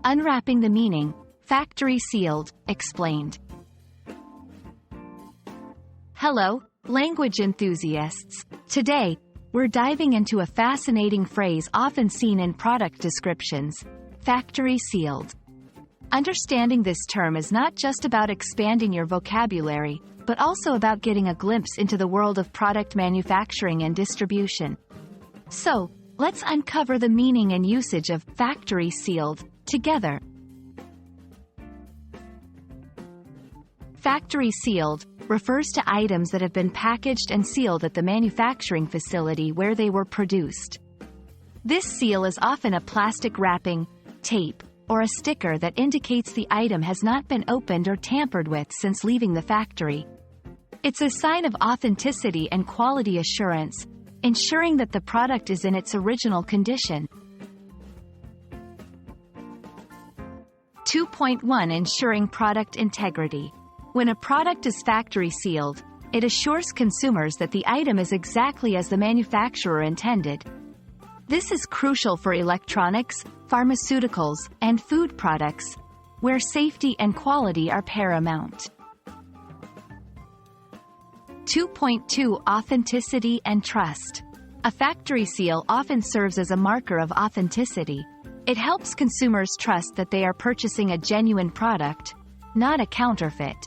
Unwrapping the meaning, factory sealed, explained. Hello, language enthusiasts. Today, we're diving into a fascinating phrase often seen in product descriptions: factory sealed. Understanding this term is not just about expanding your vocabulary, but also about getting a glimpse into the world of product manufacturing and distribution. So, let's uncover the meaning and usage of factory sealed together. Factory sealed refers to items that have been packaged and sealed at the manufacturing facility where they were produced. This seal is often a plastic wrapping, tape, or a sticker that indicates the item has not been opened or tampered with since leaving the factory. It's a sign of authenticity and quality assurance, ensuring that the product is in its original condition. 2.1 Ensuring product integrity. When a product is factory sealed, it assures consumers that the item is exactly as the manufacturer intended. This is crucial for electronics, pharmaceuticals, and food products, where safety and quality are paramount. 2.2 Authenticity and trust. A factory seal often serves as a marker of authenticity. It helps consumers trust that they are purchasing a genuine product, not a counterfeit.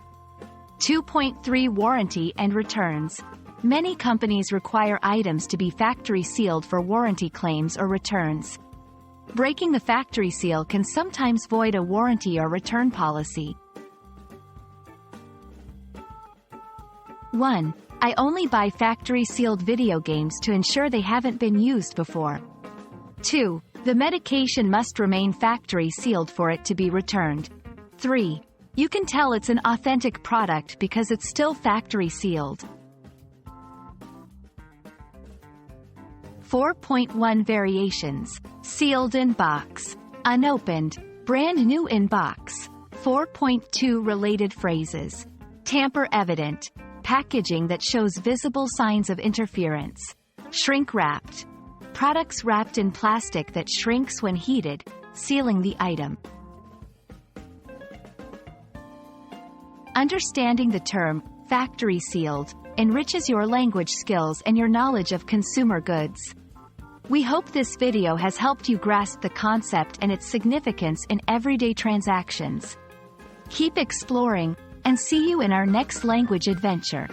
2.3 Warranty and returns. Many companies require items to be factory sealed for warranty claims or returns. Breaking the factory seal can sometimes void a warranty or return policy. 1. I only buy factory sealed video games to ensure they haven't been used before. 2. The medication must remain factory sealed for it to be returned. 3. You can tell it's an authentic product because it's still factory sealed. 4.1 Variations. Sealed in box. Unopened. Brand new in box. 4.2 Related phrases. Tamper evident. Packaging that shows visible signs of interference. Shrink wrapped. Products wrapped in plastic that shrinks when heated, sealing the item. Understanding the term, factory sealed, enriches your language skills and your knowledge of consumer goods. We hope this video has helped you grasp the concept and its significance in everyday transactions. Keep exploring, and see you in our next language adventure.